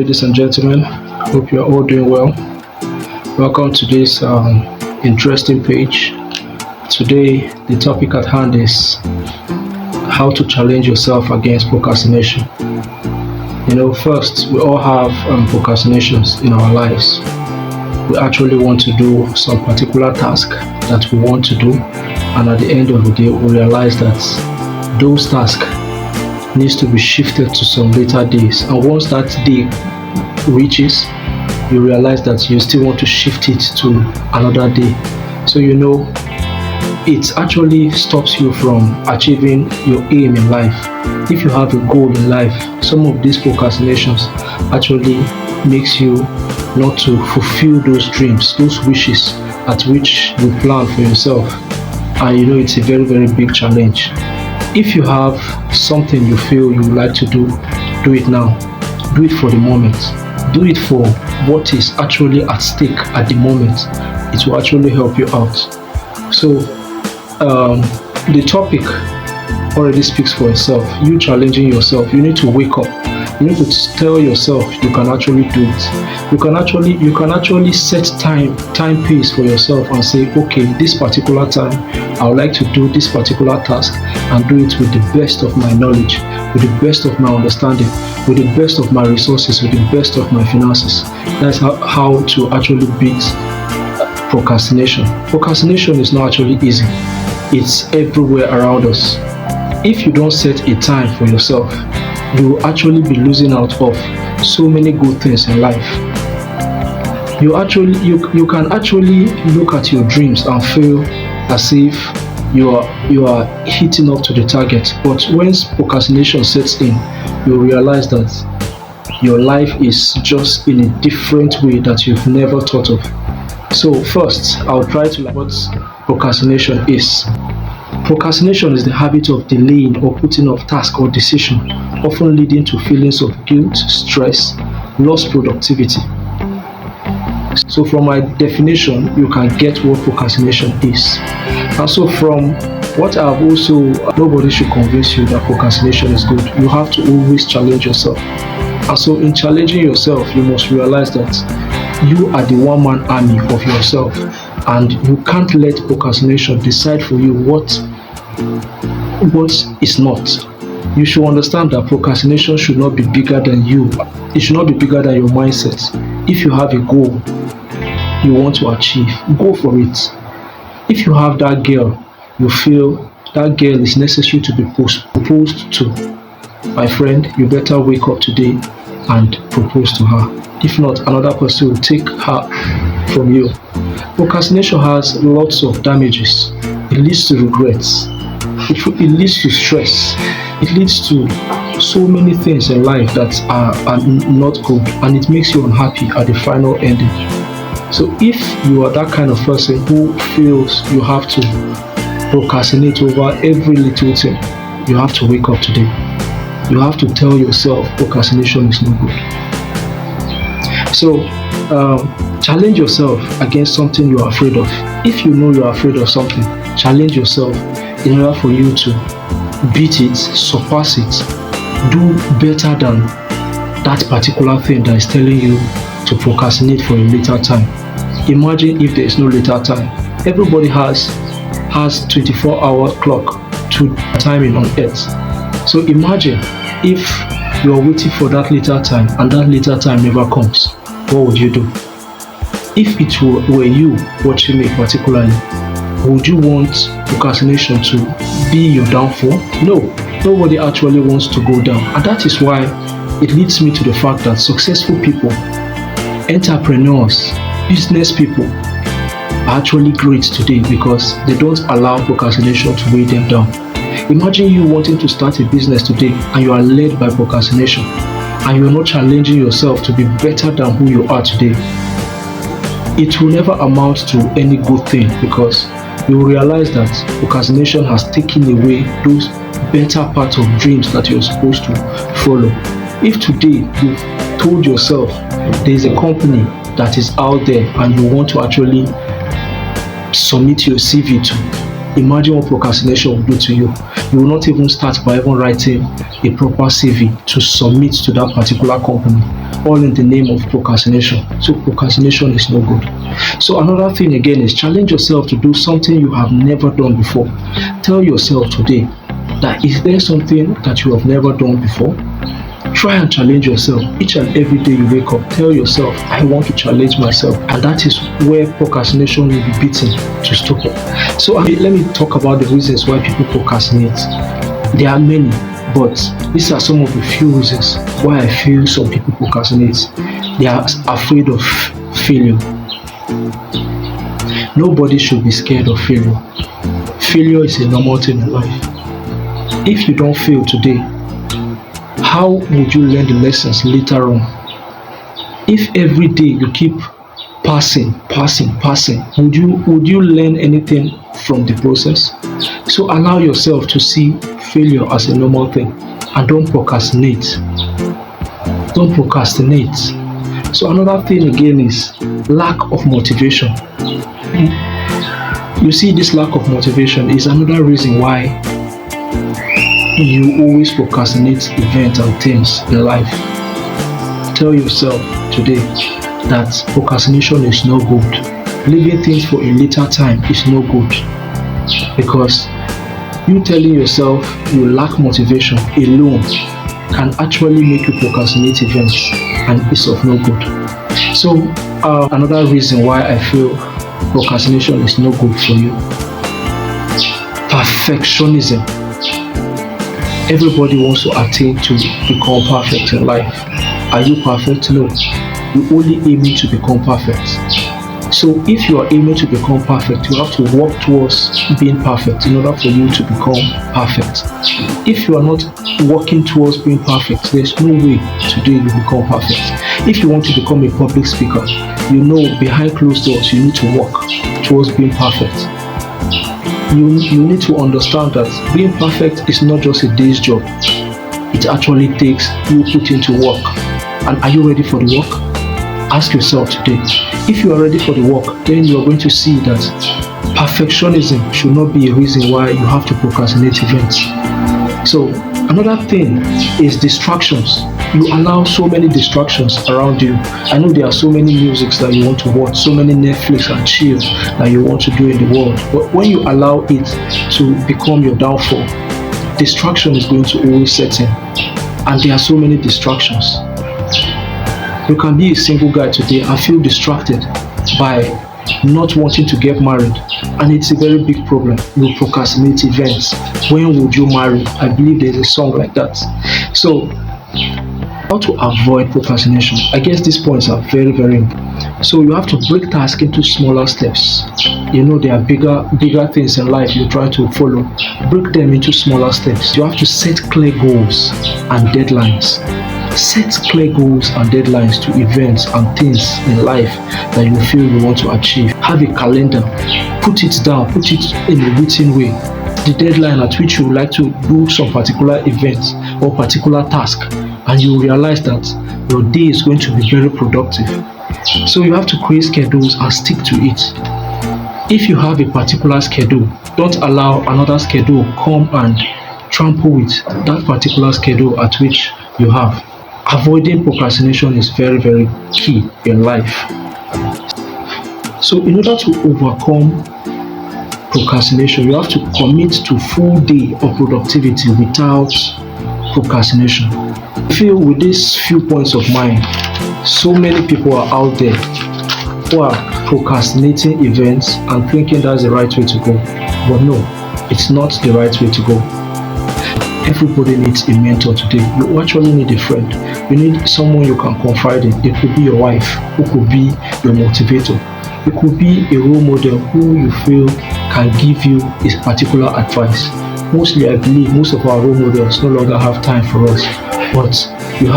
ladies and gentlemen. Hope you are all doing well. Welcome to this interesting page. Today, the topic at hand is how to challenge yourself against procrastination. First, we all have procrastinations in our lives. We actually want to do some particular task that we want to do, and at the end of the day, we realize that those tasks needs to be shifted to some later days. And once that day reaches, you realize that you still want to shift it to another day. So it actually stops you from achieving your aim in life. If you have a goal in life, some of these procrastinations actually makes you not to fulfill those dreams, those wishes at which you plan for yourself. And it's a very, very big challenge. If you have something you feel you would like to do it now. Do it for the moment. Do it for what is actually at stake at the moment. It will actually help you out. So the topic already speaks for itself. You challenging yourself. You need to wake up. You need to tell yourself you can actually do it. You can actually set time pace for yourself and say, okay, this particular time I would like to do this particular task and do it with the best of my knowledge, with the best of my understanding, with the best of my resources, with the best of my finances. That's how to actually beat procrastination. Procrastination is not actually easy. It's everywhere around us. If you don't set a time for yourself, you will actually be losing out of so many good things in life. You can actually look at your dreams and feel as if you are hitting up to the target. But when procrastination sets in, you realize that your life is just in a different way that you've never thought of. So first, I'll try to what procrastination is. Procrastination is the habit of delaying or putting off task or decision, often leading to feelings of guilt, stress, lost productivity. So from my definition, you can get what procrastination is. And so from what I've also, nobody should convince you that procrastination is good. You have to always challenge yourself. And so in challenging yourself, you must realize that you are the one-man army of yourself, and you can't let procrastination decide for you what is not. You should understand that procrastination should not be bigger than you. It should not be bigger than your mindset. If you have a goal you want to achieve, go for it. If you have that girl, you feel that girl is necessary to be proposed to, my friend, you better wake up today and propose to her. If not, another person will take her from you. Procrastination has lots of damages. It leads to regrets. It leads to stress. It leads to so many things in life that are not good, and it makes you unhappy at the final ending. So if you are that kind of person who feels you have to procrastinate over every little thing, you have to wake up today. You have to tell yourself procrastination is no good. So challenge yourself against something you are afraid of. If you know you are afraid of something, challenge yourself in order for you to beat it, surpass it, do better than that particular thing that is telling you to procrastinate for a later time. Imagine if there is no later time. Everybody has 24-hour clock to timing on earth. So imagine if you are waiting for that later time and that later time never comes. What would you do? If it were you watching me particularly, would you want procrastination to be your downfall? No, nobody actually wants to go down. And that is why it leads me to the fact that successful people, entrepreneurs, business people are actually great today because they don't allow procrastination to weigh them down. Imagine you wanting to start a business today and you are led by procrastination and you are not challenging yourself to be better than who you are today. It will never amount to any good thing because you will realize that procrastination has taken away those better parts of dreams that you're supposed to follow. If today you've told yourself there is a company that is out there and you want to actually submit your CV to, imagine what procrastination will do to you. You will not even start by even writing a proper CV to submit to that particular company. all in the name of procrastination. So procrastination is no good. So another thing again is challenge yourself to do something you have never done before. Tell yourself today that is there something that you have never done before? Try and challenge yourself each and every day you wake up. Tell yourself, I want to challenge myself, and that is where procrastination will be beaten to stop it. So let me talk about the reasons why people procrastinate. There are many, but these are some of the few reasons why I feel some people procrastinate. They are afraid of failure. Nobody should be scared of failure. Failure is a normal thing in life. If you don't fail today, how would you learn the lessons later on? If every day you keep passing, would you learn anything from the process? So allow yourself to see failure as a normal thing and don't procrastinate. Don't procrastinate. So another thing again is lack of motivation. You see, this lack of motivation is another reason why you always procrastinate events and things in life. Tell yourself today that procrastination is no good. Leaving things for a later time is no good, because you telling yourself you lack motivation alone can actually make you procrastinate events, and it's of no good. So another reason why I feel procrastination is no good for you: perfectionism. Everybody wants to attain to become perfect in life. Are you perfect? No. You're only aiming to become perfect. So if you are aiming to become perfect, you have to work towards being perfect in order for you to become perfect. If you are not working towards being perfect, there's no way today you become perfect. If you want to become a public speaker, you know behind closed doors you need to work towards being perfect. You need to understand that being perfect is not just a day's job. It actually takes you putting to work. And are you ready for the work? Ask yourself today. If you are ready for the work, then you are going to see that perfectionism should not be a reason why you have to procrastinate events. So another thing is distractions. You allow so many distractions around you. I know there are so many musics that you want to watch, so many Netflix and chill that you want to do in the world. But when you allow it to become your downfall, distraction is going to always set in. And there are so many distractions. You can be a single guy today and feel distracted by not wanting to get married, and it's a very big problem. You procrastinate events. When would you marry? I believe there's a song like that. So how to avoid procrastination? I guess these points are very, very important. So you have to break tasks into smaller steps. You know there are bigger things in life you try to follow. Break them into smaller steps. You have to set clear goals and deadlines. Set clear goals and deadlines to events and things in life that you feel you want to achieve. Have a calendar. Put it down. Put it in a written way. The deadline at which you would like to do some particular event or particular task, and you realize that your day is going to be very productive. So you have to create schedules and stick to it. If you have a particular schedule, don't allow another schedule come and trample with that particular schedule at which you have. Avoiding procrastination is very, very key in life. So in order to overcome procrastination, you have to commit to full day of productivity without procrastination. I feel with these few points of mine, so many people are out there who are procrastinating events and thinking that's the right way to go. But no, it's not the right way to go. Everybody needs a mentor today. You actually need a friend. You need someone you can confide in. It could be your wife, who could be your motivator. It could be a role model who you feel can give you a particular advice. Mostly, I believe most of our role models no longer have time for us. But you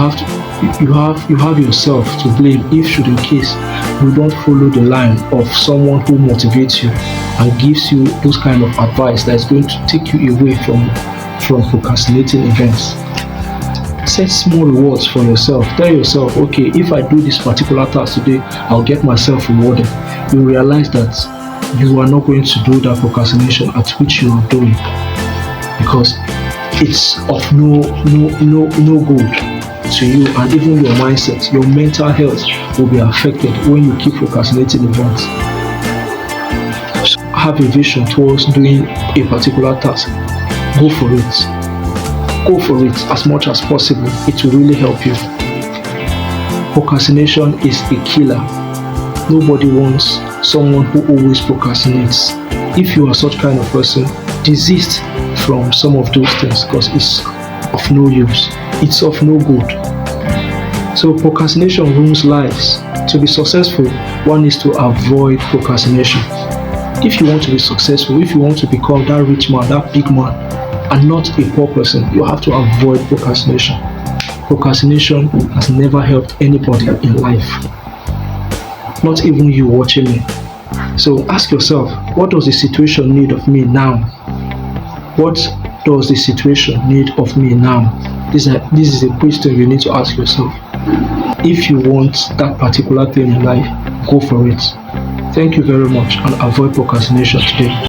have yourself to blame if should in case you don't follow the line of someone who motivates you and gives you those kind of advice that is going to take you away from procrastinating events. Set small rewards for yourself. Tell yourself, okay, if I do this particular task today, I'll get myself rewarded. You realize that you are not going to do that procrastination at which you are doing, because it's of no good. to you, and even your mindset, your mental health will be affected when you keep procrastinating about. So have a vision towards doing a particular task. Go for it. Go for it as much as possible. It will really help you. Procrastination is a killer. Nobody wants someone who always procrastinates. If you are such kind of person, desist from some of those things because it's of no use. It's of no good. So procrastination ruins lives. To be successful, one needs to avoid procrastination. If you want to be successful, if you want to become that rich man, that big man, and not a poor person, you have to avoid procrastination. Procrastination has never helped anybody in life, not even you watching me. So ask yourself, what does the situation need of me now? What does the situation need of me now? This is a question you need to ask yourself. If you want that particular thing in life, go for it. Thank you very much, and avoid procrastination today.